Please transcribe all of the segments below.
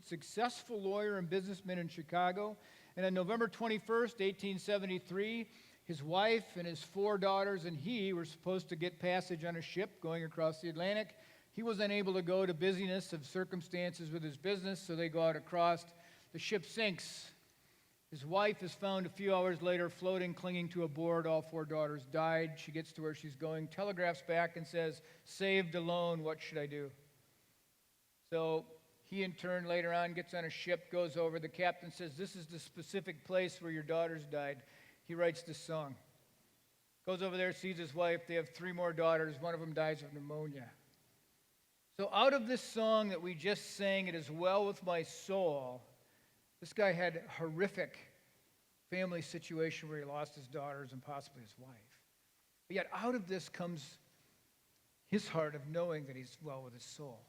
Successful lawyer and businessman in Chicago. And on November 21st, 1873, his wife and his 4 daughters and he were supposed to get passage on a ship going across the Atlantic. He was unable to go to busyness of circumstances with his business, so they go out across. The ship sinks. His wife is found a few hours later floating, clinging to a board. All 4 daughters died. She gets to where she's going, telegraphs back and says, "Saved alone, what should I do?" So he, in turn, later on, gets on a ship, goes over. The captain says, "This is the specific place where your daughters died." He writes this song. Goes over there, sees his wife. They have 3 more daughters. One of them dies of pneumonia. So out of this song that we just sang, "It Is Well With My Soul," this guy had a horrific family situation where he lost his daughters and possibly his wife. But yet out of this comes his heart of knowing that he's well with his soul,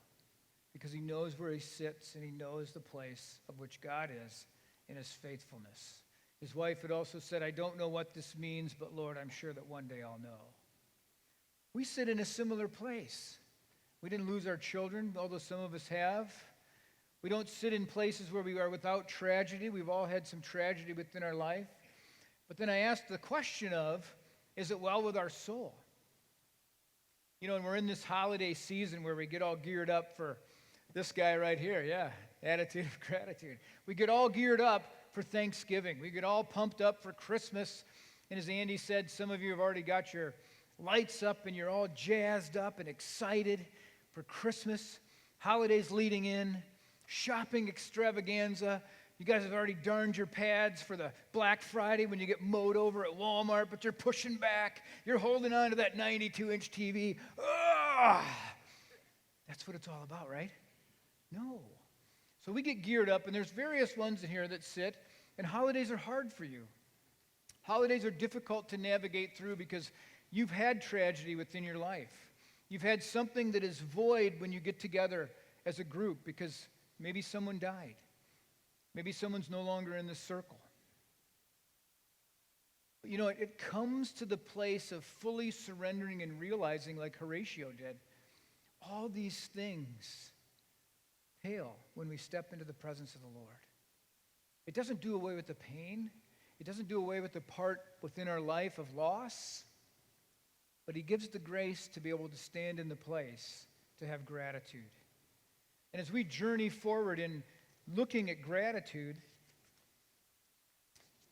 because he knows where he sits and he knows the place of which God is in his faithfulness. His wife had also said, "I don't know what this means, but Lord, I'm sure that one day I'll know." We sit in a similar place. We didn't lose our children, although some of us have. We don't sit in places where we are without tragedy. We've all had some tragedy within our life. But then I ask the question of, is it well with our soul? You know, and we're in this holiday season where we get all geared up for this guy right here, yeah, attitude of gratitude. We get all geared up for Thanksgiving. We get all pumped up for Christmas. And as Andy said, some of you have already got your lights up and you're all jazzed up and excited for Christmas. Holidays leading in, shopping extravaganza. You guys have already darned your pads for the Black Friday when you get mowed over at Walmart, but you're pushing back. You're holding on to that 92-inch TV. That's what it's all about, right? No. So we get geared up, and there's various ones in here that sit, and holidays are hard for you. Holidays are difficult to navigate through because you've had tragedy within your life. You've had something that is void when you get together as a group because maybe someone died. Maybe someone's no longer in the circle. But you know, it comes to the place of fully surrendering and realizing, like Horatio did, all these things pale when we step into the presence of the Lord. It doesn't do away with the pain. It doesn't do away with the part within our life of loss. But he gives the grace to be able to stand in the place to have gratitude. And as we journey forward in looking at gratitude,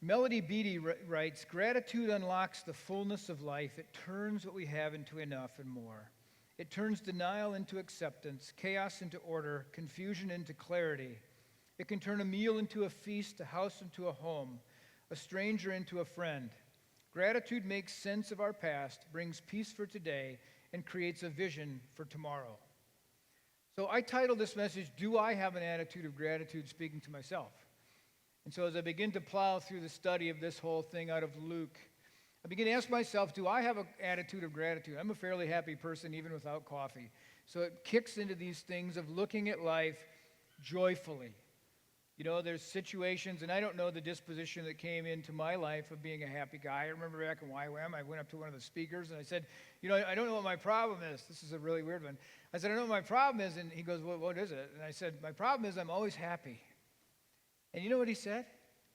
Melody Beattie writes, "Gratitude unlocks the fullness of life. It turns what we have into enough and more. It turns denial into acceptance, chaos into order, confusion into clarity. It can turn a meal into a feast, a house into a home, a stranger into a friend. Gratitude makes sense of our past, brings peace for today, and creates a vision for tomorrow." So I titled this message, "Do I Have an Attitude of Gratitude?" speaking to myself. And so as I begin to plow through the study of this whole thing out of Luke, I begin to ask myself, do I have an attitude of gratitude? I'm a fairly happy person even without coffee. So it kicks into these things of looking at life joyfully. You know, there's situations, and I don't know the disposition that came into my life of being a happy guy. I remember back in YWAM, I went up to one of the speakers and I said, "You know, I don't know what my problem is." This is a really weird one. I said, "I don't know what my problem is." And he goes, "Well, what is it?" And I said, "My problem is I'm always happy." And you know what he said?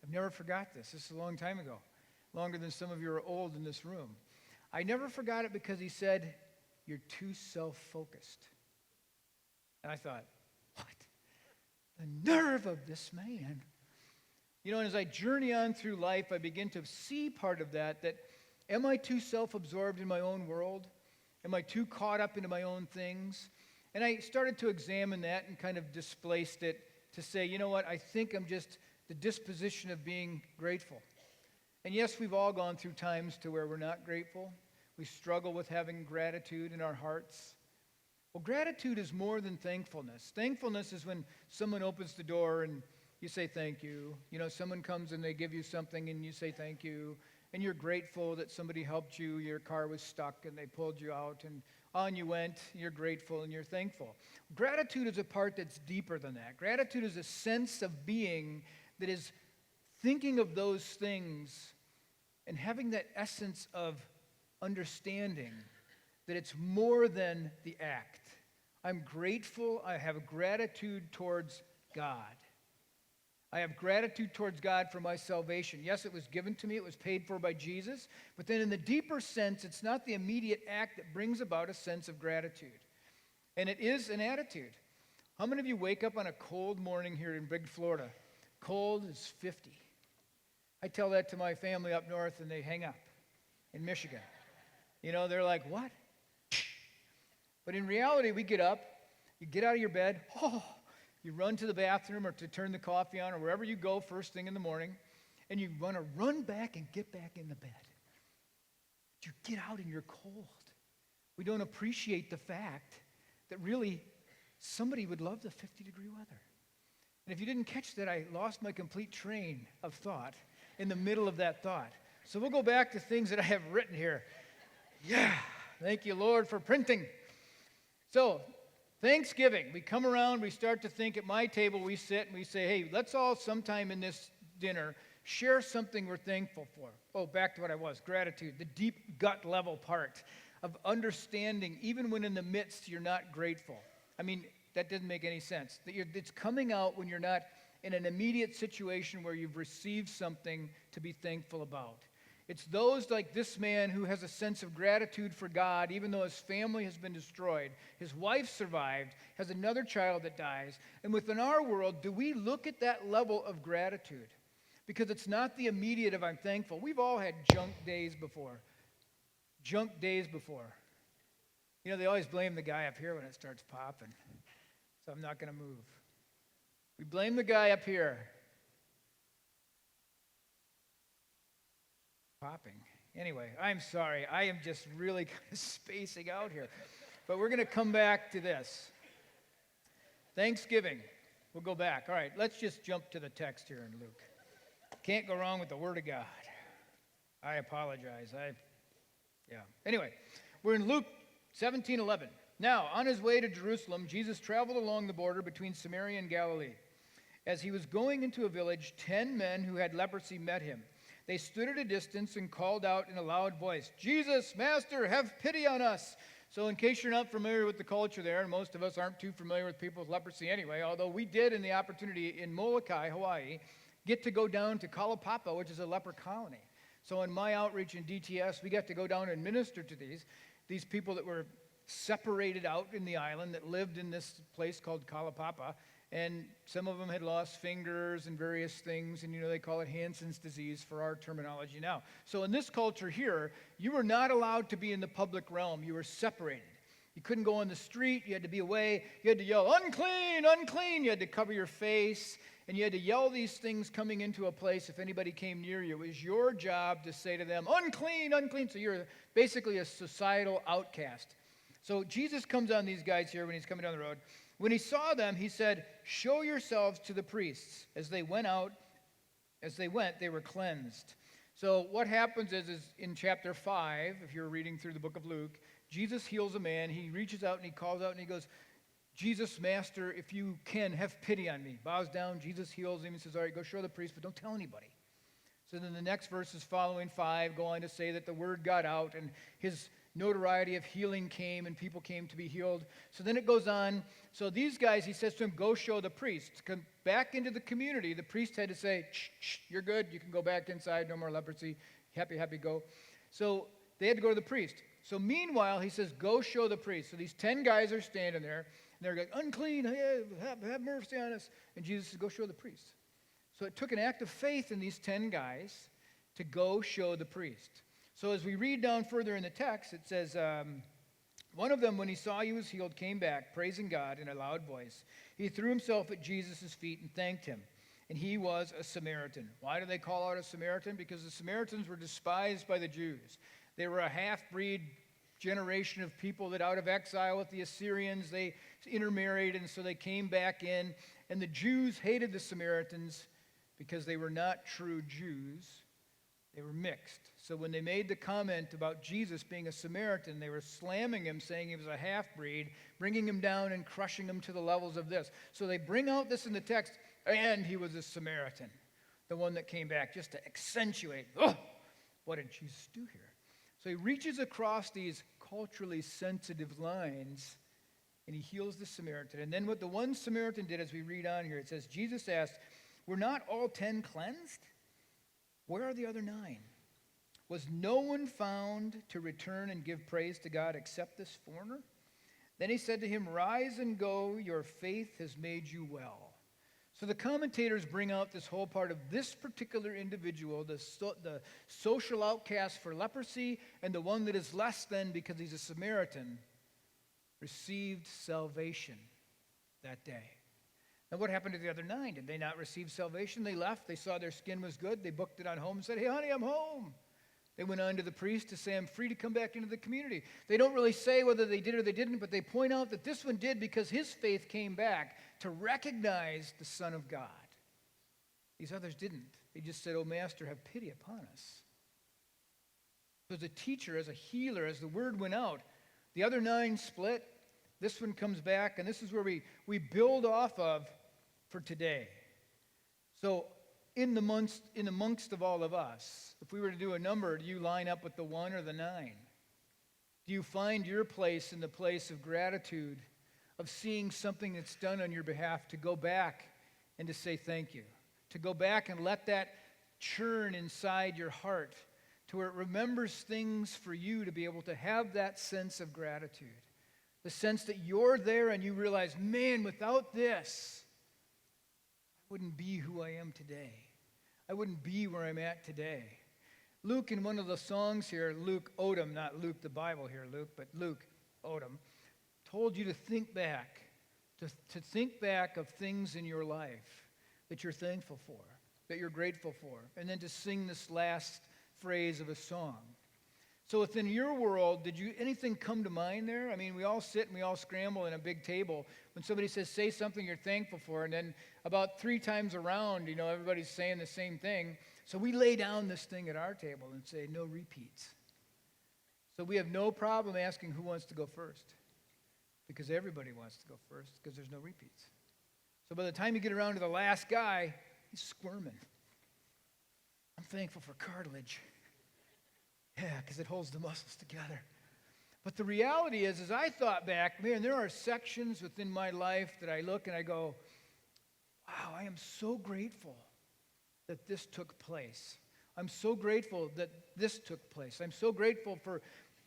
I've never forgot this. This is a long time ago, longer than some of you are old in this room. I never forgot it because he said, "You're too self-focused." And I thought, what? The nerve of this man. You know, and as I journey on through life, I begin to see part of that am I too self-absorbed in my own world? Am I too caught up into my own things? And I started to examine that and kind of displaced it to say, you know what, I think I'm just the disposition of being grateful. And yes, we've all gone through times to where we're not grateful. We struggle with having gratitude in our hearts. Well, gratitude is more than thankfulness. Thankfulness is when someone opens the door and you say thank you. You know, someone comes and they give you something and you say thank you. And you're grateful that somebody helped you. Your car was stuck and they pulled you out and on you went. You're grateful and you're thankful. Gratitude is a part that's deeper than that. Gratitude is a sense of being that is thinking of those things and having that essence of understanding that it's more than the act. I'm grateful. I have gratitude towards God. I have gratitude towards God for my salvation. Yes, it was given to me. It was paid for by Jesus. But then in the deeper sense, it's not the immediate act that brings about a sense of gratitude. And it is an attitude. How many of you wake up on a cold morning here in Big Florida? Cold is 50. I tell that to my family up north, and they hang up in Michigan. You know, they're like, what? But in reality, we get up, you get out of your bed, you run to the bathroom or to turn the coffee on or wherever you go first thing in the morning, and you want to run back and get back in the bed. But you get out and you're cold. We don't appreciate the fact that really somebody would love the 50-degree weather. And if you didn't catch that, I lost my complete train of thought in the middle of that thought. So we'll go back to things that I have written here. Yeah, thank you, Lord, for printing. So, Thanksgiving, we come around, we start to think. At my table, we sit and we say, hey, let's all sometime in this dinner share something we're thankful for. Oh, back to what I was, gratitude, the deep gut level part of understanding, even when in the midst you're not grateful. I mean, that doesn't make any sense. It's coming out when you're not in an immediate situation where you've received something to be thankful about. It's those like this man who has a sense of gratitude for God, even though his family has been destroyed. His wife survived, has another child that dies. And within our world, do we look at that level of gratitude? Because it's not the immediate of I'm thankful. We've all had junk days before. Junk days before. You know, they always blame the guy up here when it starts popping. So I'm not going to move. We blame the guy up here. Popping. Anyway, I'm sorry. I am just really kind of spacing out here. But we're going to come back to this. Thanksgiving. We'll go back. All right, let's just jump to the text here in Luke. Can't go wrong with the Word of God. I apologize. Anyway, we're in Luke 17:11. Now, on his way to Jerusalem, Jesus traveled along the border between Samaria and Galilee. As he was going into a village, 10 men who had leprosy met him. They stood at a distance and called out in a loud voice, Jesus, Master, have pity on us. So in case you're not familiar with the culture there, and most of us aren't too familiar with people with leprosy anyway, although we did in the opportunity in Molokai, Hawaii, get to go down to Kalapapa, which is a leper colony. So in my outreach in DTS, we got to go down and minister to these people that were separated out in the island that lived in this place called Kalapapa. And some of them had lost fingers and various things, and they call it Hansen's disease for our terminology now. So in this culture here, you were not allowed to be in the public realm. You were separated. You couldn't go on the street. You had to be away. You had to yell, unclean, unclean. You had to cover your face, and you had to yell these things coming into a place if anybody came near you. It was your job to say to them, unclean, unclean. So you're basically a societal outcast. So Jesus comes on these guys here when he's coming down the road. When he saw them, he said, show yourselves to the priests. As they went, they were cleansed. So what happens is in chapter 5, if you're reading through the book of Luke, Jesus heals a man. He reaches out and he calls out and he goes, Jesus, Master, if you can, have pity on me. Bows down, Jesus heals him and says, all right, go show the priest, but don't tell anybody. So then the next verses following 5 go on to say that the word got out and his notoriety of healing came and people came to be healed. So then it goes on. So these guys, he says to them, go show the priest. Come back into the community. The priest had to say, shh, you're good. You can go back inside. No more leprosy. Happy, go. So they had to go to the priest. So meanwhile, he says, go show the priest. So these 10 guys are standing there, and they're going, unclean, have mercy on us. And Jesus says, go show the priest. So it took an act of faith in these 10 guys to go show the priest. So as we read down further in the text, it says, one of them, when he saw he was healed, came back, praising God in a loud voice. He threw himself at Jesus' feet and thanked him. And he was a Samaritan. Why do they call out a Samaritan? Because the Samaritans were despised by the Jews. They were a half-breed generation of people that out of exile with the Assyrians, they intermarried, and so they came back in. And the Jews hated the Samaritans because they were not true Jews. They were mixed. So when they made the comment about Jesus being a Samaritan, they were slamming him, saying he was a half-breed, bringing him down and crushing him to the levels of this. So they bring out this in the text, and he was a Samaritan, the one that came back, just to accentuate, what did Jesus do here? So he reaches across these culturally sensitive lines and he heals the Samaritan. And then what the one Samaritan did, as we read on here, it says, Jesus asked, were not all 10 cleansed? Where are the other 9? Was no one found to return and give praise to God except this foreigner? Then he said to him, rise and go, your faith has made you well. So the commentators bring out this whole part of this particular individual, the social outcast for leprosy, and the one that is less than because he's a Samaritan, received salvation that day. Now what happened to the other 9? Did they not receive salvation? They left. They saw their skin was good. They booked it on home and said, hey, honey, I'm home. They went on to the priest to say, I'm free to come back into the community. They don't really say whether they did or they didn't, but they point out that this one did because his faith came back to recognize the Son of God. These others didn't. They just said, oh, Master, have pity upon us. So as a teacher, as a healer, as the word went out, the other 9 split. This one comes back, and this is where we build off of for today. So in the amongst of all of us, if we were to do a number, do you line up with the 1 or the 9? Do you find your place in the place of gratitude, of seeing something that's done on your behalf, to go back and to say thank you, to go back and let that churn inside your heart to where it remembers things for you to be able to have that sense of gratitude, the sense that you're there and you realize, man, without this, I wouldn't be who I am today. I wouldn't be where I'm at today. Luke, in one of the songs here, Luke Odom, not Luke the Bible here, Luke, but Luke Odom, told you to think back, to think back of things in your life that you're thankful for, that you're grateful for, and then to sing this last phrase of a song. So within your world, did anything come to mind there? I mean, we all sit and we all scramble in a big table. When somebody says, say something you're thankful for, and then about 3 times around, everybody's saying the same thing. So we lay down this thing at our table and say, no repeats. So we have no problem asking who wants to go first, because everybody wants to go first, because there's no repeats. So by the time you get around to the last guy, he's squirming. I'm thankful for cartilage. Yeah, because it holds the muscles together. But the reality is, as I thought back, man, there are sections within my life that I look and I go, wow, I am so grateful that this took place. I'm so grateful that this took place. I'm so grateful for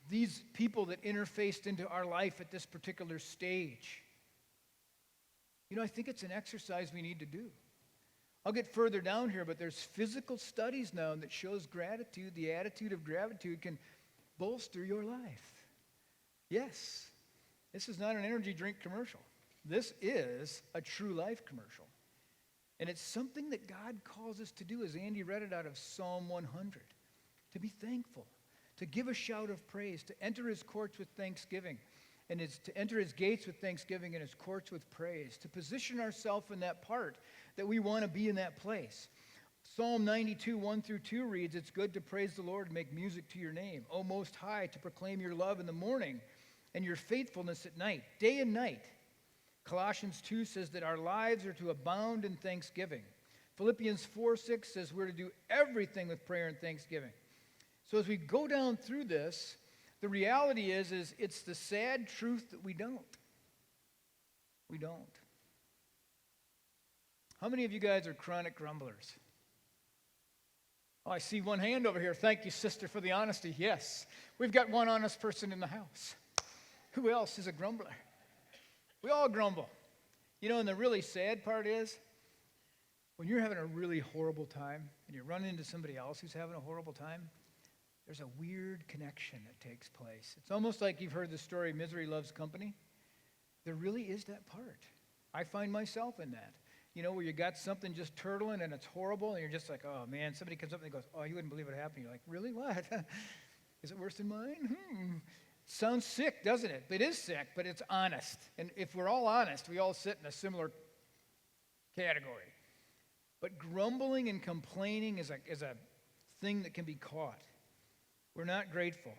these people that interfaced into our life at this particular stage. I think it's an exercise we need to do. I'll get further down here, but there's physical studies now that shows gratitude, the attitude of gratitude can bolster your life. Yes, this is not an energy drink commercial. This is a true life commercial. And it's something that God calls us to do, as Andy read it out of Psalm 100, to be thankful, to give a shout of praise, to enter his courts with thanksgiving, and to enter his gates with thanksgiving and his courts with praise, to position ourselves in that part that we want to be in that place. Psalm 92, 1-2 reads, it's good to praise the Lord and make music to your name, O Most High, to proclaim your love in the morning and your faithfulness at night, day and night. Colossians 2 says that our lives are to abound in thanksgiving. Philippians 4:6 says we're to do everything with prayer and thanksgiving. So as we go down through this, the reality is it's the sad truth that we don't. We don't. How many of you guys are chronic grumblers? Oh, I see one hand over here. Thank you, sister, for the honesty. Yes, we've got one honest person in the house. Who else is a grumbler? We all grumble. And the really sad part is, when you're having a really horrible time and you run into somebody else who's having a horrible time, there's a weird connection that takes place. It's almost like you've heard the story, Misery Loves Company. There really is that part. I find myself in that. Where you got something just turtling and it's horrible and you're just like, oh man, somebody comes up and goes, oh, you wouldn't believe what happened. You're like, really, what? Is it worse than mine? Sounds sick, doesn't it? It is sick, but it's honest. And if we're all honest, we all sit in a similar category. But grumbling and complaining is a thing that can be caught. We're not grateful.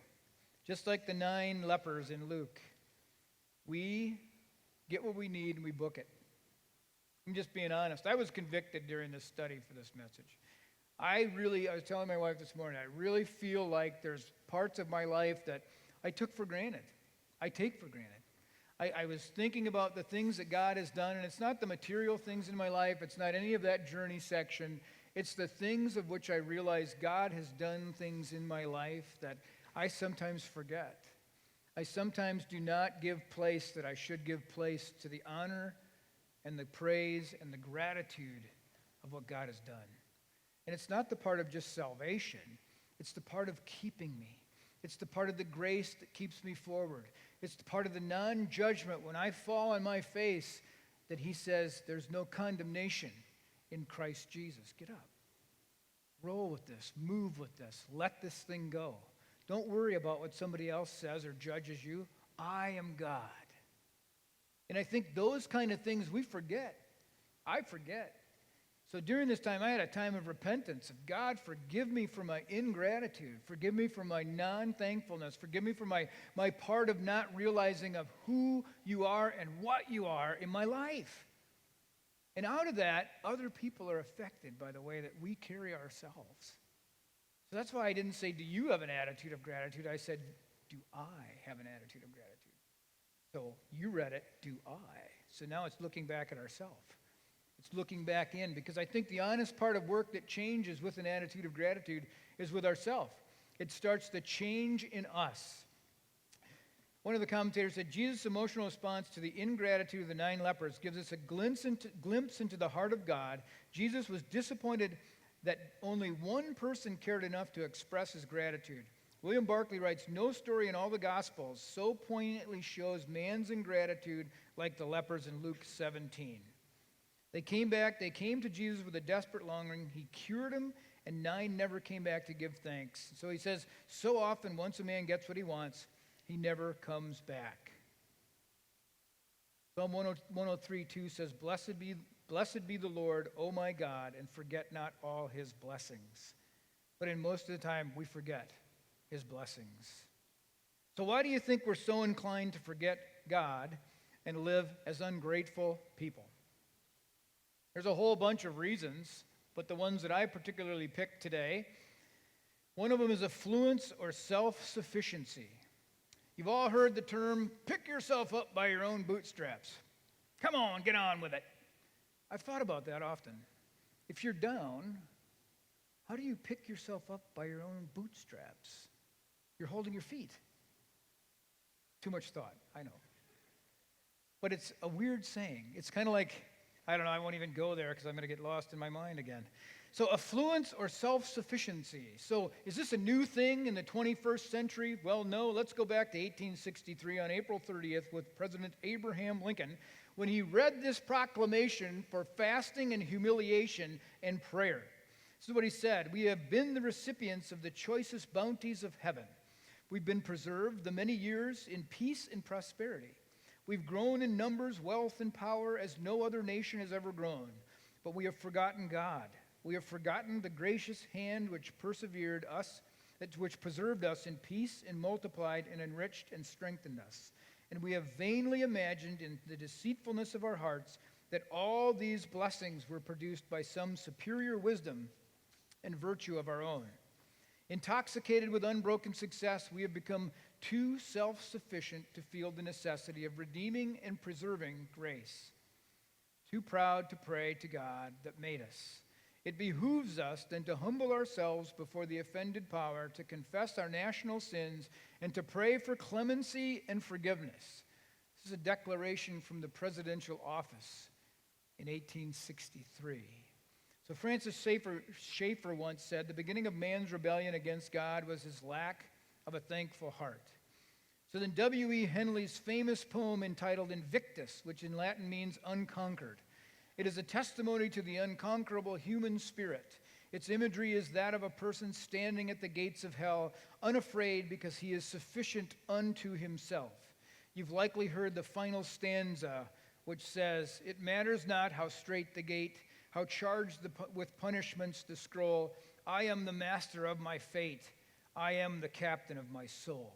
Just like the 9 lepers in Luke. We get what we need and we book it. I'm just being honest. I was convicted during this study for this message. I was telling my wife this morning, I really feel like there's parts of my life that I took for granted. I take for granted. I was thinking about the things that God has done, and it's not the material things in my life. It's not any of that journey section. It's the things of which I realize God has done things in my life that I sometimes forget. I sometimes do not give place that I should give place to the honor and the praise and the gratitude of what God has done. And it's not the part of just salvation. It's the part of keeping me. It's the part of the grace that keeps me forward. It's the part of the non-judgment when I fall on my face that he says there's no condemnation in Christ Jesus. Get up. Roll with this. Move with this. Let this thing go. Don't worry about what somebody else says or judges you. I am God. And I think those kind of things we forget. I forget. So during this time, I had a time of repentance. Of God, forgive me for my ingratitude. Forgive me for my non-thankfulness. Forgive me for my part of not realizing of who you are and what you are in my life. And out of that, other people are affected by the way that we carry ourselves. So that's why I didn't say, do you have an attitude of gratitude? I said, do I have an attitude of gratitude? So you read it, do I? So now it's looking back at ourselves. It's looking back in, because I think the honest part of work that changes with an attitude of gratitude is with ourselves. It starts the change in us. One of the commentators said, Jesus' emotional response to the ingratitude of the 9 lepers gives us a glimpse into the heart of God. Jesus was disappointed that only one person cared enough to express his gratitude. William Barclay writes, no story in all the Gospels so poignantly shows man's ingratitude like the lepers in Luke 17. They came to Jesus with a desperate longing. He cured them, and 9 never came back to give thanks. So he says, so often once a man gets what he wants, he never comes back. Psalm 103:2 says, Blessed be the Lord, O my God, and forget not all his blessings. But in most of the time, we forget his blessings. So why do you think we're so inclined to forget God and live as ungrateful people? There's a whole bunch of reasons, but the ones that I particularly picked today, one of them is affluence or self-sufficiency. You've all heard the term, pick yourself up by your own bootstraps. Come on, get on with it. I've thought about that often. If you're down, how do you pick yourself up by your own bootstraps? You're holding your feet. Too much thought, I know. But it's a weird saying. It's kind of like, I don't know, I won't even go there because I'm going to get lost in my mind again. So affluence or self-sufficiency. So is this a new thing in the 21st century? Well, no. Let's go back to 1863 on April 30th with President Abraham Lincoln when he read this proclamation for fasting and humiliation and prayer. This is what he said. We have been the recipients of the choicest bounties of heaven. We've been preserved the many years in peace and prosperity. We've grown in numbers, wealth, and power as no other nation has ever grown. But we have forgotten God. We have forgotten the gracious hand which preserved us in peace and multiplied and enriched and strengthened us. And we have vainly imagined in the deceitfulness of our hearts that all these blessings were produced by some superior wisdom and virtue of our own. Intoxicated with unbroken success, we have become too self-sufficient to feel the necessity of redeeming and preserving grace. Too proud to pray to God that made us. It behooves us then to humble ourselves before the offended power, to confess our national sins, and to pray for clemency and forgiveness. This is a declaration from the presidential office in 1863. So Francis Schaeffer once said, the beginning of man's rebellion against God was his lack of a thankful heart. So then W.E. Henley's famous poem entitled Invictus, which in Latin means unconquered. It is a testimony to the unconquerable human spirit. Its imagery is that of a person standing at the gates of hell, unafraid because he is sufficient unto himself. You've likely heard the final stanza, which says, it matters not how strait the gate, how charged with punishments the scroll. I am the master of my fate. I am the captain of my soul.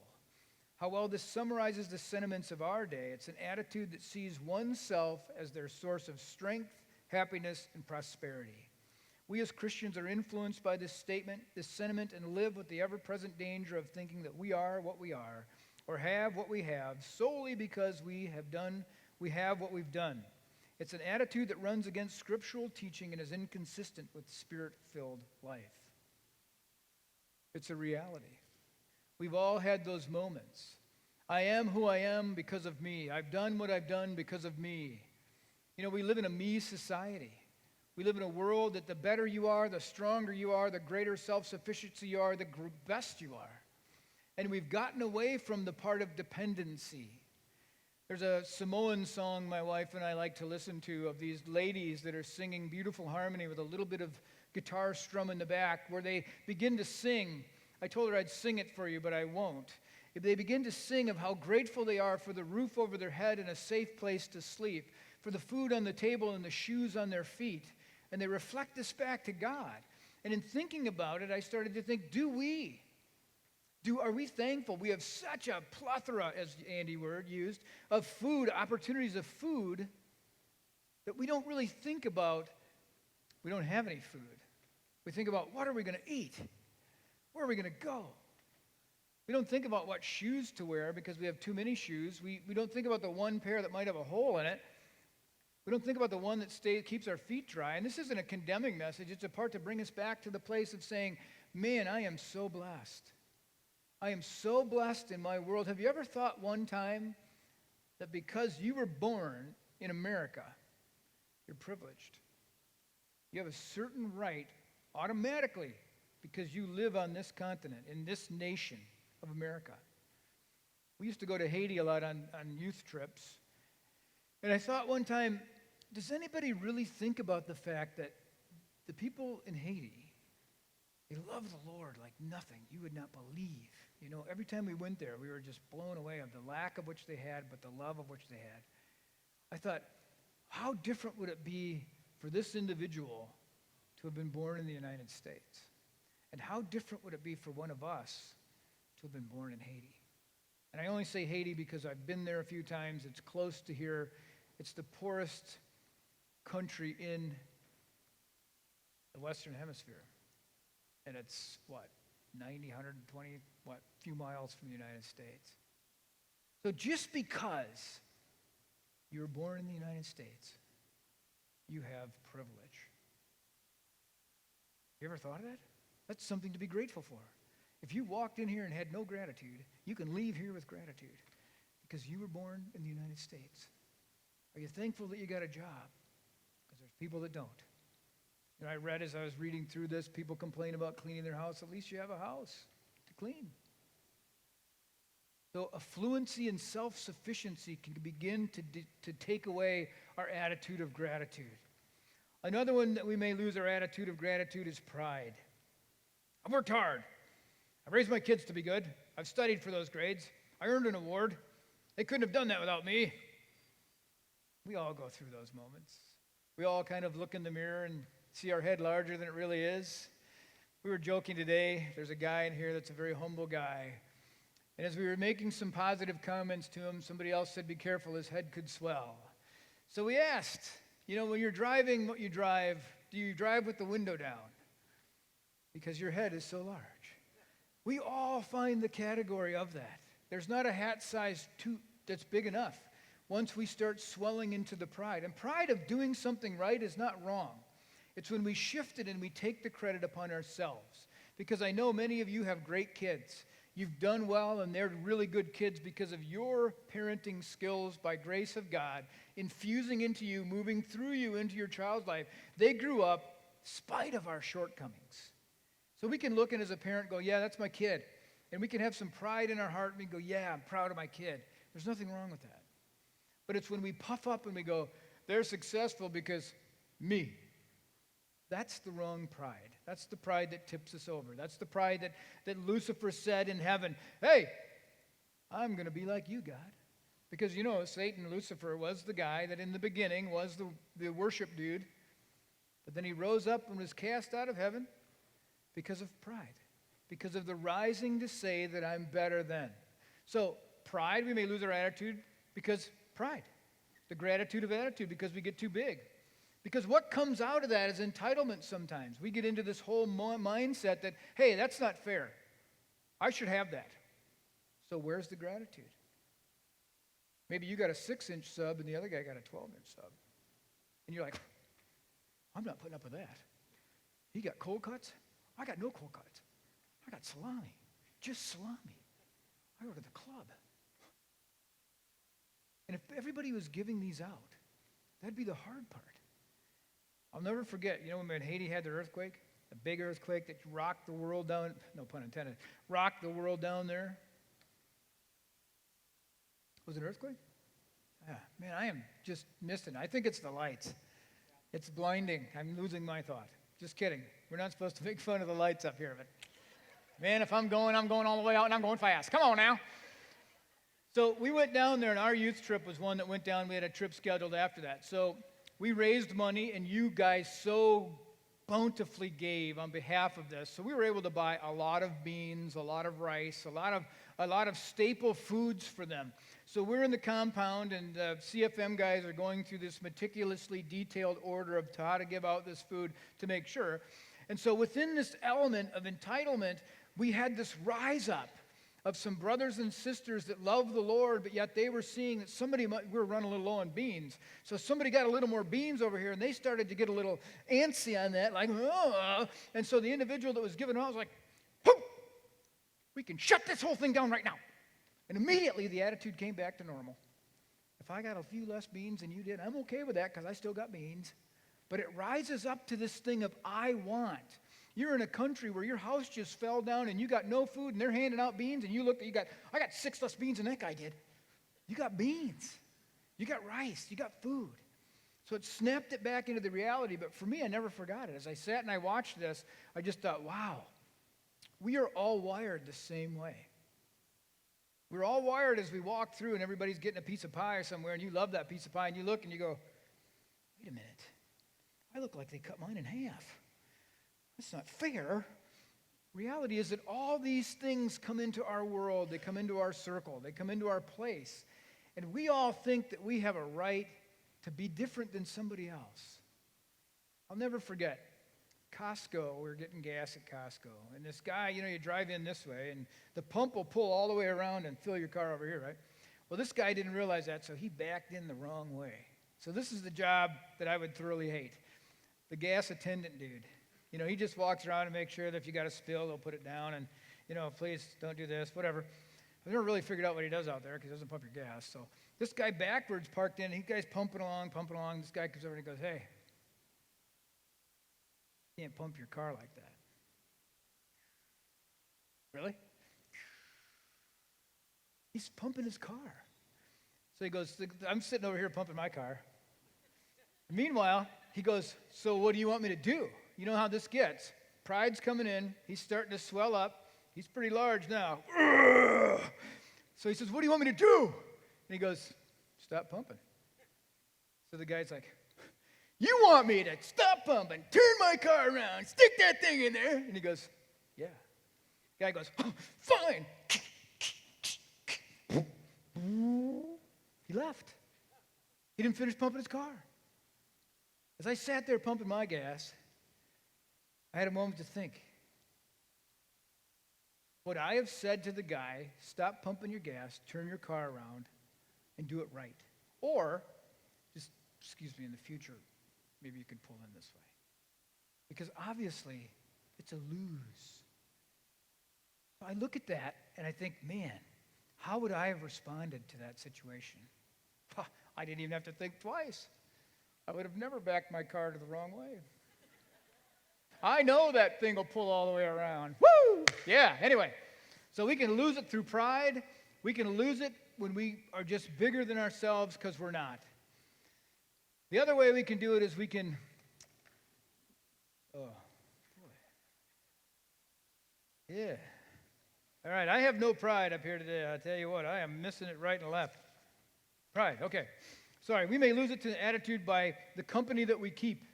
How well this summarizes the sentiments of our day. It's an attitude that sees oneself as their source of strength, happiness, and prosperity. We as Christians are influenced by this statement, this sentiment, and live with the ever-present danger of thinking that we are what we are or have what we have solely because we have what we've done. It's an attitude that runs against scriptural teaching and is inconsistent with spirit-filled life. It's a reality. We've all had those moments. I am who I am because of me. I've done what I've done because of me. You know, we live in a me society. We live in a world that the better you are, the stronger you are, the greater self-sufficiency you are, the best you are. And we've gotten away from the part of dependency. There's a Samoan song my wife and I like to listen to of these ladies that are singing beautiful harmony with a little bit of guitar strum in the back where they begin to sing. I told her I'd sing it for you, but I won't. If they begin to sing of how grateful they are for the roof over their head and a safe place to sleep, for the food on the table and the shoes on their feet, and they reflect this back to God. And in thinking about it, I started to think, are we thankful? We have such a plethora, as Andy Word used, of food, opportunities of food, that we don't really think about, we don't have any food. We think about, what are we going to eat? Where are we going to go? We don't think about what shoes to wear because we have too many shoes. We don't think about the one pair that might have a hole in it. We don't think about the one that keeps our feet dry. And this isn't a condemning message. It's a part to bring us back to the place of saying, man, I am so blessed. I am so blessed in my world. Have you ever thought one time that because you were born in America, you're privileged? You have a certain right automatically because you live on this continent, in this nation of America. We used to go to Haiti a lot on youth trips. And I thought one time, does anybody really think about the fact that the people in Haiti, they love the Lord like nothing. You would not believe. You know, every time we went there, we were just blown away of the lack of which they had, but the love of which they had. I thought, how different would it be for this individual to have been born in the United States? And how different would it be for one of us to have been born in Haiti? And I only say Haiti because I've been there a few times. It's close to here. It's the poorest country in the Western Hemisphere. And it's, 90, 120, few miles from the United States. So just because you were born in the United States, you have privilege. You ever thought of that? That's something to be grateful for. If you walked in here and had no gratitude, you can leave here with gratitude because you were born in the United States. Are you thankful that you got a job? Because there's people that don't. You know, I read as I was reading through this, people complain about cleaning their house. At least you have a house to clean. So affluency and self-sufficiency can begin to take away our attitude of gratitude. Another one that we may lose our attitude of gratitude is pride. I've worked hard. I've raised my kids to be good. I've studied for those grades. I earned an award. They couldn't have done that without me. We all go through those moments. We all kind of look in the mirror and see our head larger than it really is. We were joking today. There's a guy in here that's a very humble guy. And as we were making some positive comments to him, somebody else said, be careful, his head could swell. So we asked, when you're driving what you drive, do you drive with the window down? Because your head is so large. We all find the category of that. There's not a hat-sized toot that's big enough once we start swelling into the pride. And pride of doing something right is not wrong. It's when we shift it and we take the credit upon ourselves. Because I know many of you have great kids. You've done well, and they're really good kids because of your parenting skills by grace of God, infusing into you, moving through you into your child's life. They grew up in spite of our shortcomings. So we can look and as a parent go, yeah, that's my kid. And we can have some pride in our heart and we go, yeah, I'm proud of my kid. There's nothing wrong with that. But it's when we puff up and we go, they're successful because me. That's the wrong pride. That's the pride that tips us over. That's the pride that Lucifer said in heaven, hey, I'm going to be like you, God. Because, Satan, Lucifer, was the guy that in the beginning was the worship dude. But then he rose up and was cast out of heaven because of pride. Because of the rising to say that I'm better than. So pride, we may lose our attitude because pride. The gratitude of attitude because we get too big. Because what comes out of that is entitlement sometimes. We get into this whole mindset that, hey, that's not fair. I should have that. So where's the gratitude? Maybe you got a 6-inch sub and the other guy got a 12-inch sub. And you're like, I'm not putting up with that. He got cold cuts. I got no cold cuts. I got salami. Just salami. I go to the club. And if everybody was giving these out, that'd be the hard part. I'll never forget, when Haiti had the earthquake, the big earthquake that rocked the world down, no pun intended, rocked the world down there. Was it an earthquake? Yeah, man, I am just missing. I think it's the lights. It's blinding. I'm losing my thought. Just kidding. We're not supposed to make fun of the lights up here, but man, if I'm going all the way out and I'm going fast. Come on now. So we went down there, and our youth trip was one that went down. We had a trip scheduled after that. So we raised money, and you guys so bountifully gave on behalf of this. So we were able to buy a lot of beans, a lot of rice, a lot of staple foods for them. So we're in the compound, and the CFM guys are going through this meticulously detailed order of how to give out this food to make sure. And so within this element of entitlement, we had this rise up of some brothers and sisters that love the Lord, but yet they were seeing that we were running a little low on beans. So somebody got a little more beans over here, and they started to get a little antsy on that, like, oh. And so the individual that was giving out was like, whoop, we can shut this whole thing down right now. And immediately the attitude came back to normal. If I got a few less beans than you did, I'm okay with that because I still got beans. But it rises up to this thing of I want. You're in a country where your house just fell down and you got no food and they're handing out beans and I got 6 less beans than that guy did. You got beans. You got rice. You got food. So it snapped it back into the reality. But for me, I never forgot it. As I sat and I watched this, I just thought, wow, we are all wired the same way. We're all wired as we walk through and everybody's getting a piece of pie somewhere and you love that piece of pie and you look and you go, wait a minute. I look like they cut mine in half. That's not fair. Reality is that all these things come into our world. They come into our circle. They come into our place. And we all think that we have a right to be different than somebody else. I'll never forget Costco. We were getting gas at Costco. And this guy, you drive in this way, and the pump will pull all the way around and fill your car over here, right? Well, this guy didn't realize that, so he backed in the wrong way. So this is the job that I would thoroughly hate. The gas attendant dude. He just walks around and makes sure that if you got a spill, they'll put it down and, please don't do this, whatever. I've never really figured out what he does out there because he doesn't pump your gas. So this guy backwards parked in. He guy's pumping along. This guy comes over and he goes, hey, you can't pump your car like that. Really? He's pumping his car. So he goes, I'm sitting over here pumping my car. Meanwhile, he goes, so what do you want me to do? You know how this gets. Pride's coming in. He's starting to swell up. He's pretty large now. So he says, what do you want me to do? And he goes, stop pumping. So the guy's like, you want me to stop pumping, turn my car around, stick that thing in there? And he goes, yeah. The guy goes, oh, fine. He left. He didn't finish pumping his car. As I sat there pumping my gas, I had a moment to think. Would I have said to the guy, stop pumping your gas, turn your car around, and do it right? Or, just, excuse me, in the future, maybe you could pull in this way. Because obviously, it's a lose. I look at that and I think, man, how would I have responded to that situation? I didn't even have to think twice. I would have never backed my car to the wrong way. I know that thing will pull all the way around. Woo! Yeah, anyway. So we can lose it through pride. We can lose it when we are just bigger than ourselves because we're not. The other way we can do it is we can, yeah. All right, I have no pride up here today. I'll tell you what, I am missing it right and left. Pride, okay. Sorry, we may lose it to the attitude by the company that we keep.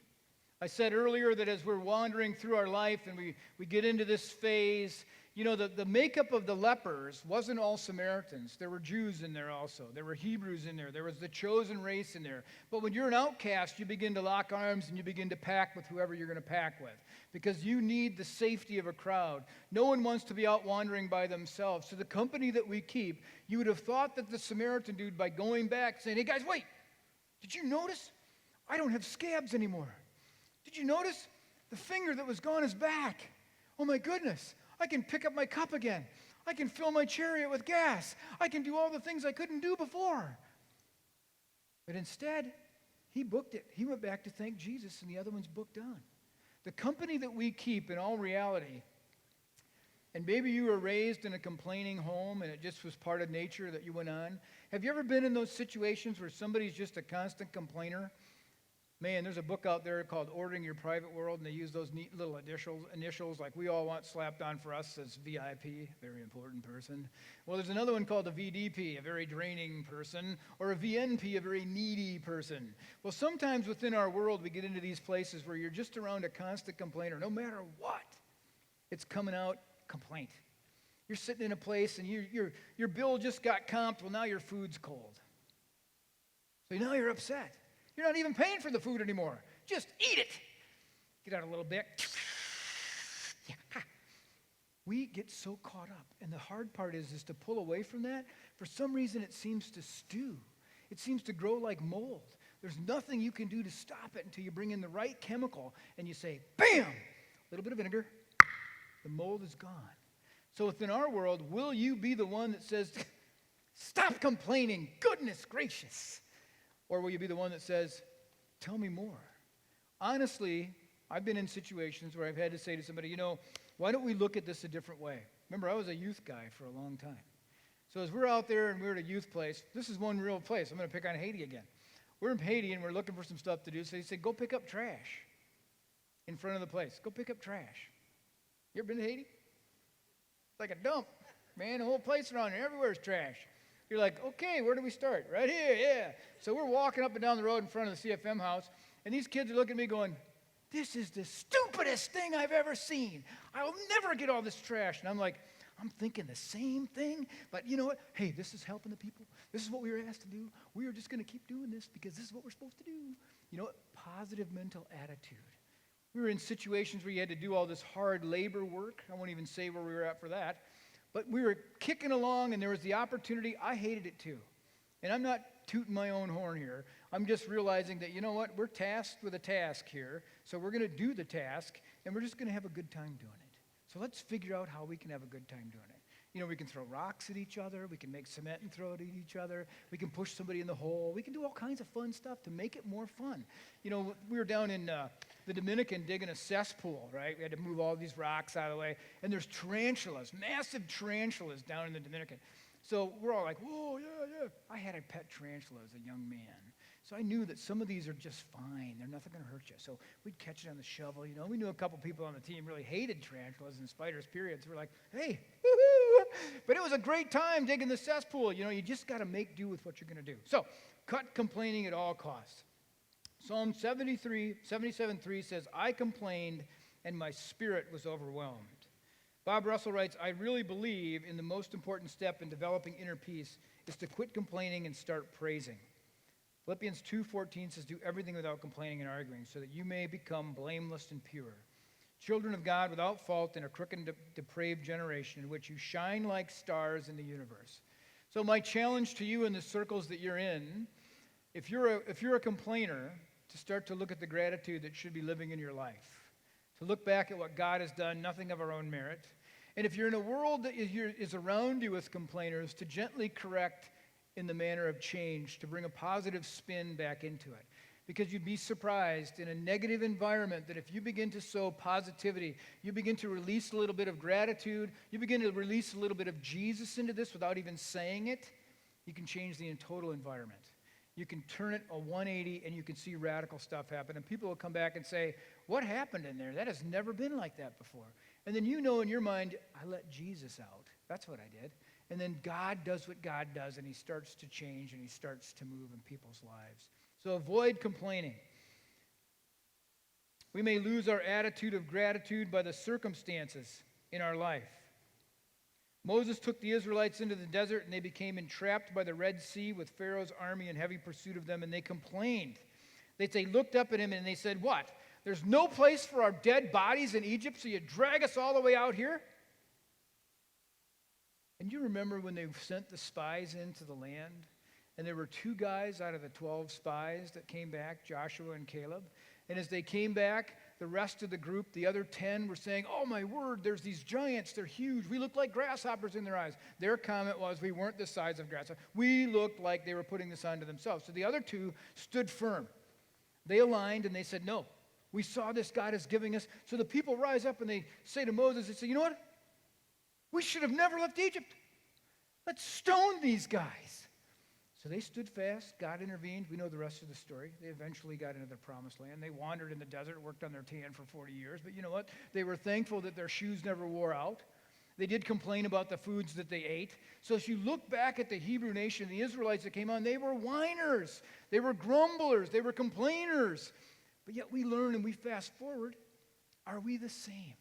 I said earlier that as we're wandering through our life and we get into this phase, You know, the makeup of the lepers wasn't all Samaritans. There were Jews in there also. There were Hebrews in there. There was the chosen race in there. But when you're an outcast, you begin to lock arms and you begin to pack with whoever you're going to pack with because you need the safety of a crowd. No one wants to be out wandering by themselves. So the company that we keep, you would have thought that the Samaritan dude, by going back, saying, hey guys, wait, did you notice? I don't have scabs anymore. Did you notice? The finger that was gone is back. Oh my goodness. I can pick up my cup again. I can fill my chariot with gas. I can do all the things I couldn't do before. But instead, he booked it. He went back to thank Jesus, and the other one's booked on. The company that we keep in all reality, and maybe you were raised in a complaining home and it just was part of nature that you went on. Have you ever been in those situations where somebody's just a constant complainer? Man, there's a book out there called Ordering Your Private World, and they use those neat little initials like we all want slapped on for us as VIP, very important person. Well, there's another one called a VDP, a very draining person, or a VNP, a very needy person. Well, sometimes within our world, we get into these places where you're just around a constant complainer. No matter what, it's coming out complaint. You're sitting in a place, and your bill just got comped. Well, now your food's cold. So now you're upset. You're not even paying for the food anymore. Just eat it. Get out a little bit. We get so caught up. And the hard part is to pull away from that. For some reason, it seems to stew. It seems to grow like mold. There's nothing you can do to stop it until you bring in the right chemical and you say, bam, a little bit of vinegar. The mold is gone. So within our world, will you be the one that says, stop complaining, goodness gracious? Or will you be the one that says, tell me more? Honestly, I've been in situations where I've had to say to somebody, why don't we look at this a different way? Remember, I was a youth guy for a long time. So as we're out there and we're at a youth place, this is one real place. I'm going to pick on Haiti again. We're in Haiti and we're looking for some stuff to do. So he said, go pick up trash in front of the place. Go pick up trash. You ever been to Haiti? It's like a dump. Man, the whole place around here, everywhere's trash. You're like, okay, where do we start? Right here, yeah. So we're walking up and down the road in front of the CFM house, and these kids are looking at me going, this is the stupidest thing I've ever seen. I'll never get all this trash. And I'm like, I'm thinking the same thing, but you know what? Hey, this is helping the people. This is what we were asked to do. We are just going to keep doing this because this is what we're supposed to do. You know what? Positive mental attitude. We were in situations where you had to do all this hard labor work. I won't even say where we were at for that. But we were kicking along, and there was the opportunity. I hated it too. And I'm not tooting my own horn here. I'm just realizing that, you know what? We're tasked with a task here. So we're going to do the task, and we're just going to have a good time doing it. So let's figure out how we can have a good time doing it. We can throw rocks at each other. We can make cement and throw it at each other. We can push somebody in the hole. We can do all kinds of fun stuff to make it more fun. We were down in the Dominican digging a cesspool, right? We had to move all these rocks out of the way. And there's tarantulas, massive tarantulas down in the Dominican. So we're all like, whoa, yeah. I had a pet tarantula as a young man. So I knew that some of these are just fine. They're nothing going to hurt you. So we'd catch it on the shovel. We knew a couple people on the team really hated tarantulas and spiders, period. So we're like, hey, woohoo. But it was a great time digging the cesspool. You just got to make do with what you're going to do. So cut complaining at all costs. Psalm 77:3 says, I complained and my spirit was overwhelmed. Bob Russell writes, I really believe in the most important step in developing inner peace is to quit complaining and start praising. Philippians 2:14 says, do everything without complaining and arguing so that you may become blameless and pure. Children of God without fault in a crooked and depraved generation in which you shine like stars in the universe. So my challenge to you in the circles that you're in, if you're a complainer, to start to look at the gratitude that should be living in your life. To look back at what God has done, nothing of our own merit. And if you're in a world that is around you with complainers, to gently correct in the manner of change, to bring a positive spin back into it. Because you'd be surprised in a negative environment that if you begin to sow positivity, you begin to release a little bit of gratitude, you begin to release a little bit of Jesus into this without even saying it, you can change the total environment. You can turn it a 180 and you can see radical stuff happen. And people will come back and say, what happened in there? That has never been like that before. And then in your mind, I let Jesus out. That's what I did. And then God does what God does, and he starts to change and he starts to move in people's lives. So avoid complaining. We may lose our attitude of gratitude by the circumstances in our life. Moses took the Israelites into the desert, and they became entrapped by the Red Sea with Pharaoh's army in heavy pursuit of them, and they complained. They looked up at him and they said, "What? There's no place for our dead bodies in Egypt, so you drag us all the way out here?" And you remember when they sent the spies into the land, and there were 2 guys out of the 12 spies that came back, Joshua and Caleb. And as they came back, the rest of the group, the other 10, were saying, "Oh my word, there's these giants, they're huge. We look like grasshoppers in their eyes." Their comment was, "We weren't the size of grasshoppers. We looked like they were putting this onto themselves." So the other 2 stood firm. They aligned and they said, "No, we saw this God is giving us." So the people rise up and they say to Moses, they say, "You know what? We should have never left Egypt. Let's stone these guys." So they stood fast. God intervened. We know the rest of the story. They eventually got into the promised land. They wandered in the desert, worked on their tan for 40 years. But you know what? They were thankful that their shoes never wore out. They did complain about the foods that they ate. So as you look back at the Hebrew nation, the Israelites that came on, they were whiners. They were grumblers. They were complainers. But yet we learn and we fast forward. Are we the same?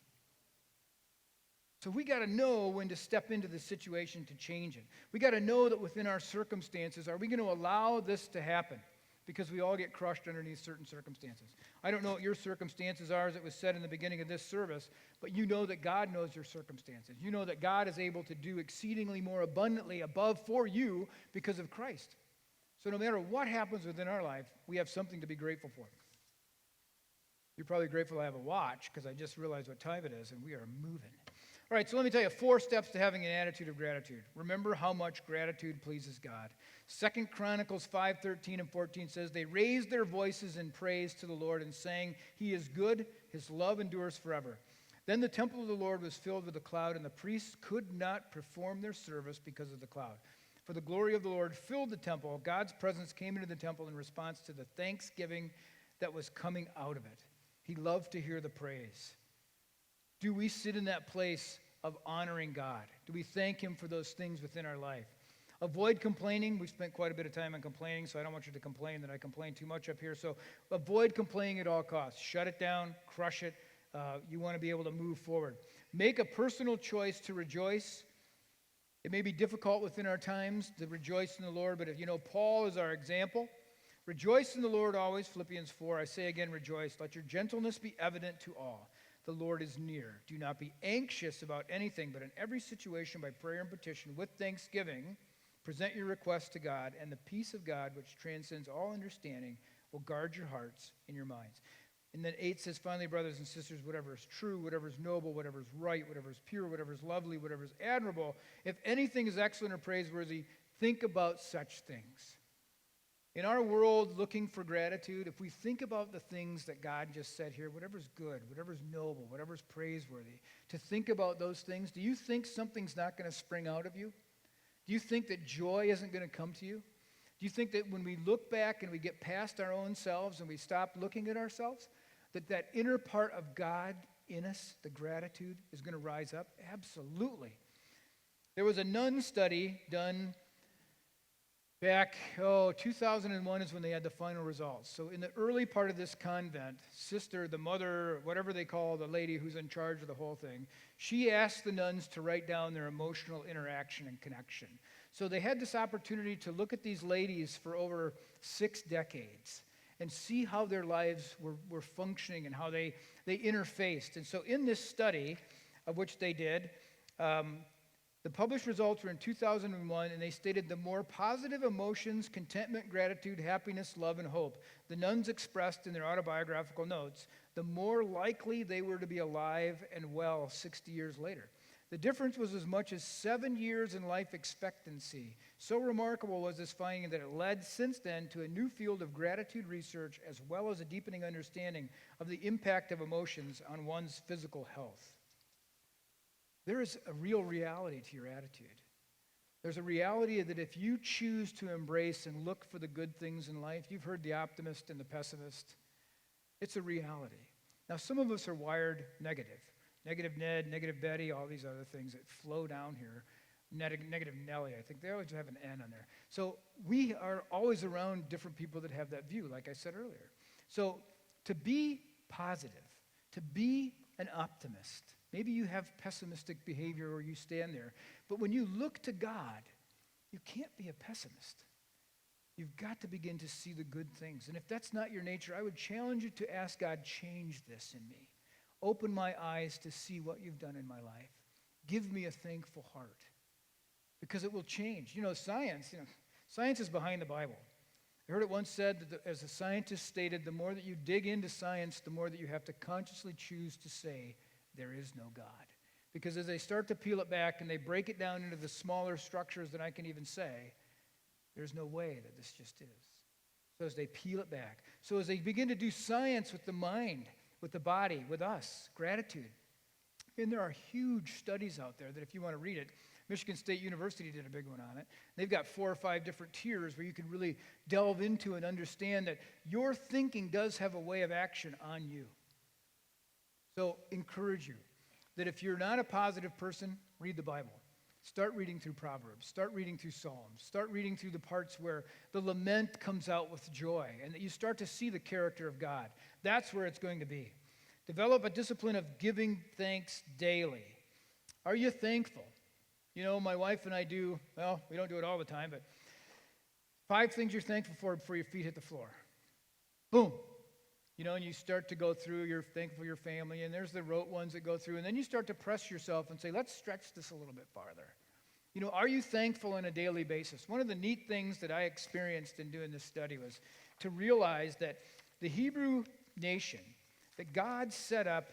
So we got to know when to step into the situation to change it. We got to know that within our circumstances, are we going to allow this to happen? Because we all get crushed underneath certain circumstances. I don't know what your circumstances are, as it was said in the beginning of this service, but you know that God knows your circumstances. You know that God is able to do exceedingly more abundantly above for you because of Christ. So no matter what happens within our life, we have something to be grateful for. You're probably grateful I have a watch because I just realized what time it is and we are moving. All right, so let me tell you 4 steps to having an attitude of gratitude. Remember how much gratitude pleases God. 2 Chronicles 5:13 and 14 says, "They raised their voices in praise to the Lord and sang, 'He is good, his love endures forever.' Then the temple of the Lord was filled with a cloud, and the priests could not perform their service because of the cloud. For the glory of the Lord filled the temple. God's presence came into the temple in response to the thanksgiving that was coming out of it." He loved to hear the praise. Do we sit in that place of honoring God? Do we thank him for those things within our life? Avoid complaining. We've spent quite a bit of time on complaining, so I don't want you to complain that I complain too much up here. So avoid complaining at all costs. Shut it down, crush it. You want to be able to move forward. Make a personal choice to rejoice. It may be difficult within our times to rejoice in the Lord, but if you know Paul is our example. Rejoice in the Lord always, Philippians 4. I say again, rejoice. Let your gentleness be evident to all. The Lord is near. Do not be anxious about anything, but in every situation by prayer and petition with thanksgiving, present your requests to God, and the peace of God, which transcends all understanding, will guard your hearts and your minds. And then 8 says, finally, brothers and sisters, whatever is true, whatever is noble, whatever is right, whatever is pure, whatever is lovely, whatever is admirable, if anything is excellent or praiseworthy, think about such things. In our world looking for gratitude, if we think about the things that God just said here, whatever's good, whatever's noble, whatever's praiseworthy, to think about those things, do you think something's not going to spring out of you? Do you think that joy isn't going to come to you? Do you think that when we look back and we get past our own selves and we stop looking at ourselves, that inner part of God in us, the gratitude, is going to rise up? Absolutely. There was a nun study done back, 2001 is when they had the final results. So in the early part of this convent, sister, the mother, whatever they call the lady who's in charge of the whole thing, she asked the nuns to write down their emotional interaction and connection. So they had this opportunity to look at these ladies for over 6 decades and see how their lives were functioning and how they interfaced. And so in this study, of which they did, the published results were in 2001, and they stated the more positive emotions, contentment, gratitude, happiness, love, and hope the nuns expressed in their autobiographical notes, the more likely they were to be alive and well 60 years later. The difference was as much as 7 years in life expectancy. So remarkable was this finding that it led since then to a new field of gratitude research as well as a deepening understanding of the impact of emotions on one's physical health. There is a real reality to your attitude. There's a reality that if you choose to embrace and look for the good things in life, you've heard the optimist and the pessimist, it's a reality. Now, some of us are wired negative. Negative Ned, negative Betty, all these other things that flow down here. Negative Nelly, I think they always have an N on there. So we are always around different people that have that view, like I said earlier. So to be positive, to be an optimist, Maybe you have pessimistic behavior or you stand there. But when you look to God, you can't be a pessimist. You've got to begin to see the good things. And if that's not your nature, I would challenge you to ask God, change this in me. Open my eyes to see what you've done in my life. Give me a thankful heart. Because it will change. Science is behind the Bible. I heard it once said that as a scientist stated, the more that you dig into science, the more that you have to consciously choose to say, there is no God. Because as they start to peel it back and they break it down into the smaller structures than I can even say, there's no way that this just is. So as they peel it back, so as they begin to do science with the mind, with the body, with us, gratitude. And there are huge studies out there that if you want to read it, Michigan State University did a big one on it. They've got 4 or 5 different tiers where you can really delve into and understand that your thinking does have a way of action on you. So encourage you that if you're not a positive person, read the Bible. Start reading through Proverbs. Start reading through Psalms. Start reading through the parts where the lament comes out with joy and that you start to see the character of God. That's where it's going to be. Develop a discipline of giving thanks daily. Are you thankful? My wife and I we don't do it all the time, but 5 things you're thankful for before your feet hit the floor. Boom. And you start to go through, you're thankful for your family, and there's the rote ones that go through, and then you start to press yourself and say, let's stretch this a little bit farther. Are you thankful on a daily basis? One of the neat things that I experienced in doing this study was to realize that the Hebrew nation that God set up,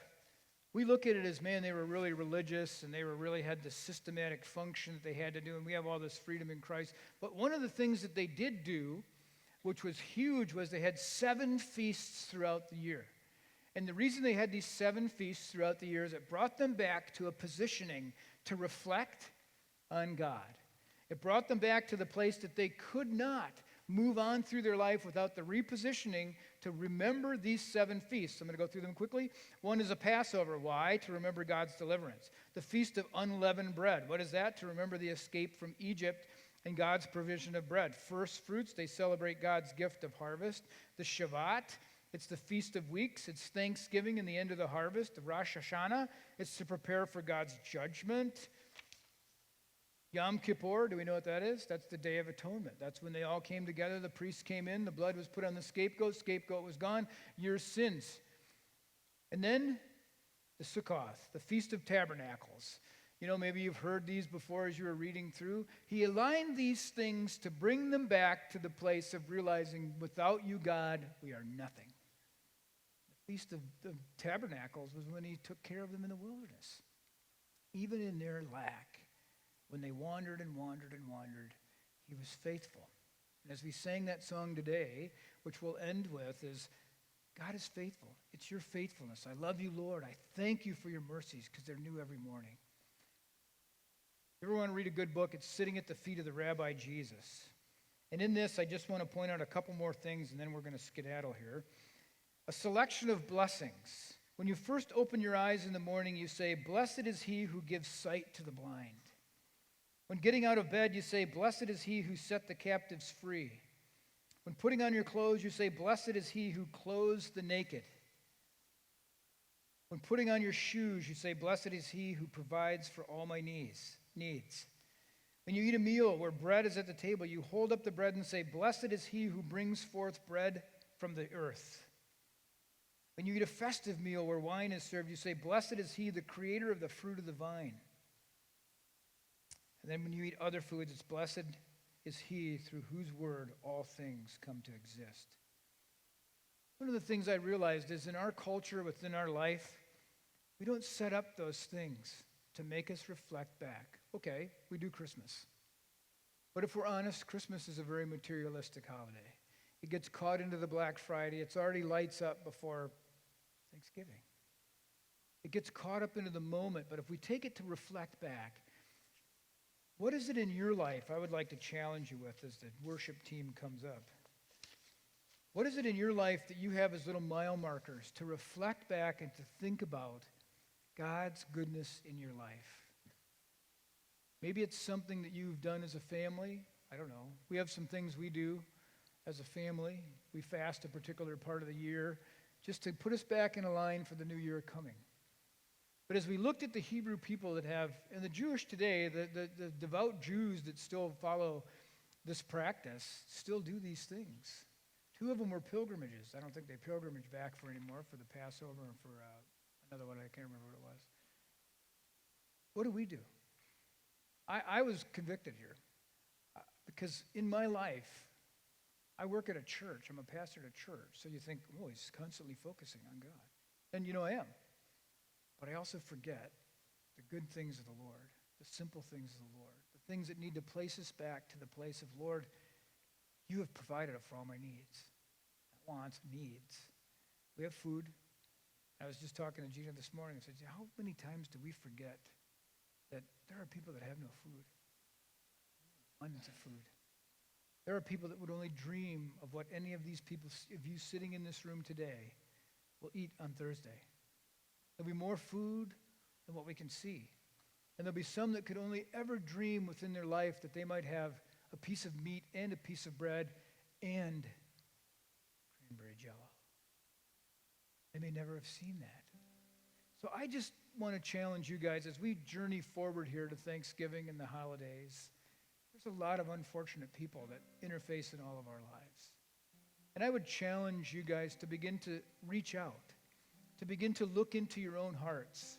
we look at it as, man, they were really religious, and they really had the systematic function that they had to do, and we have all this freedom in Christ. But one of the things that they did do, which was huge, was they had 7 feasts throughout the year. And the reason they had these 7 feasts throughout the year is it brought them back to a positioning to reflect on God. It brought them back to the place that they could not move on through their life without the repositioning to remember these 7 feasts. I'm going to go through them quickly. One is a Passover. Why? To remember God's deliverance. The Feast of Unleavened Bread. What is that? To remember the escape from Egypt and God's provision of bread. First fruits, they celebrate God's gift of harvest. The Shabbat, it's the Feast of Weeks. It's Thanksgiving and the end of the harvest. The Rosh Hashanah, it's to prepare for God's judgment. Yom Kippur, do we know what that is? That's the Day of Atonement. That's when they all came together. The priests came in. The blood was put on the scapegoat. Scapegoat was gone. Your sins. And then the Sukkoth, the Feast of Tabernacles. Maybe you've heard these before as you were reading through. He aligned these things to bring them back to the place of realizing, without you, God, we are nothing. The Feast of the Tabernacles was when he took care of them in the wilderness. Even in their lack, when they wandered and wandered and wandered, he was faithful. And as we sang that song today, which we'll end with, is God is faithful. It's your faithfulness. I love you, Lord. I thank you for your mercies because they're new every morning. If you ever want to read a good book, it's Sitting at the Feet of the Rabbi Jesus. And in this, I just want to point out a couple more things, and then we're going to skedaddle here. A selection of blessings. When you first open your eyes in the morning, you say, "Blessed is he who gives sight to the blind." When getting out of bed, you say, "Blessed is he who set the captives free." When putting on your clothes, you say, "Blessed is he who clothes the naked." When putting on your shoes, you say, "Blessed is he who provides for all my needs." When you eat a meal where bread is at the table, you hold up the bread and say, "Blessed is he who brings forth bread from the earth." When you eat a festive meal where wine is served, you say, "Blessed is he, the creator of the fruit of the vine." And then when you eat other foods, it's "Blessed is he through whose word all things come to exist." One of the things I realized is in our culture, within our life, we don't set up those things to make us reflect back. Okay, we do Christmas. But if we're honest, Christmas is a very materialistic holiday. It gets caught into the Black Friday. It's already lights up before Thanksgiving. It gets caught up into the moment. But if we take it to reflect back, what is it in your life I would like to challenge you with as the worship team comes up? What is it in your life that you have as little mile markers to reflect back and to think about God's goodness in your life? Maybe it's something that you've done as a family. I don't know. We have some things we do as a family. We fast a particular part of the year just to put us back in a line for the new year coming. But as we looked at the Hebrew people that have, and the Jewish today, the devout Jews that still follow this practice, still do these things. 2 of them were pilgrimages. I don't think they pilgrimage back for anymore, for the Passover and for another one. I can't remember what it was. What do we do? I was convicted here because in my life, I work at a church. I'm a pastor at a church. So you think, oh, he's constantly focusing on God. And I am. But I also forget the good things of the Lord, the simple things of the Lord, the things that need to place us back to the place of, Lord, you have provided for all my needs. Not wants, needs. We have food. I was just talking to Gina this morning and said, how many times do we forget that there are people that have no food? Abundance of food. There are people that would only dream of what any of these people, of you sitting in this room today, will eat on Thursday. There'll be more food than what we can see. And there'll be some that could only ever dream within their life that they might have a piece of meat and a piece of bread and cranberry jello. They may never have seen that. So I just want to challenge you guys as we journey forward here to Thanksgiving and the holidays. There's a lot of unfortunate people that interface in all of our lives. And I would challenge you guys to begin to reach out, to begin to look into your own hearts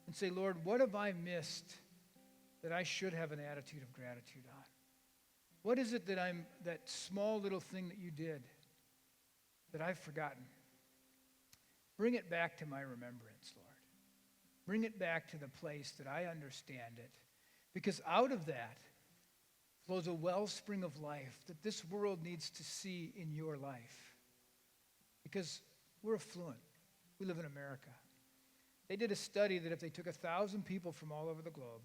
and say, Lord, what have I missed that I should have an attitude of gratitude on? What is it that small little thing that you did that I've forgotten? Bring it back to my remembrance, Lord. Bring it back to the place that I understand it. Because out of that flows a wellspring of life that this world needs to see in your life. Because we're affluent. We live in America. They did a study that if they took 1,000 people from all over the globe,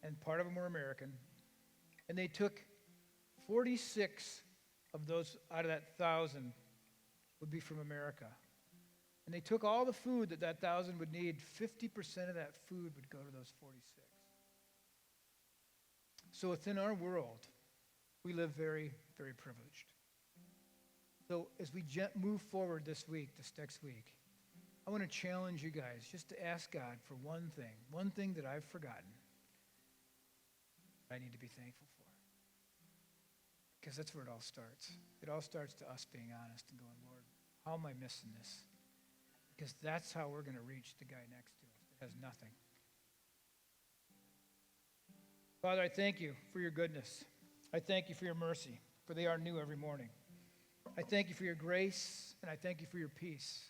and part of them were American, and they took 46 of those out of that 1,000 would be from America. And they took all the food that 1,000 would need, 50% of that food would go to those 46. So within our world, we live very, very privileged. So as we move forward this next week, I want to challenge you guys just to ask God for one thing that I've forgotten that I need to be thankful for. Because that's where it all starts. It all starts to us being honest and going, Lord, how am I missing this? Because that's how we're going to reach the guy next to us that has nothing. Father, I thank you for your goodness. I thank you for your mercy, for they are new every morning. I thank you for your grace, and I thank you for your peace.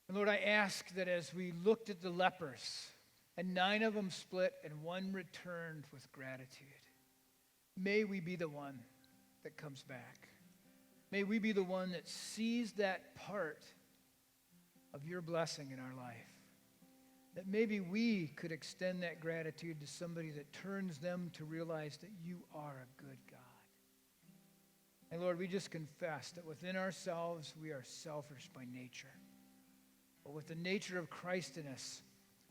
And Lord, I ask that as we looked at the lepers, and 9 of them split, and 1 returned with gratitude, may we be the one that comes back. May we be the one that sees that part of your blessing in our life. That maybe we could extend that gratitude to somebody that turns them to realize that you are a good God. And Lord, we just confess that within ourselves we are selfish by nature. But with the nature of Christ in us,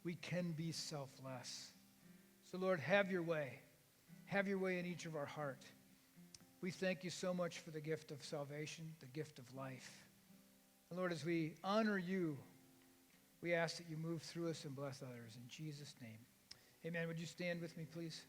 we can be selfless. So Lord, have your way. Have your way in each of our heart. We thank you so much for the gift of salvation, the gift of life. And Lord, as we honor you, we ask that you move through us and bless others. In Jesus' name. Amen. Would you stand with me, please?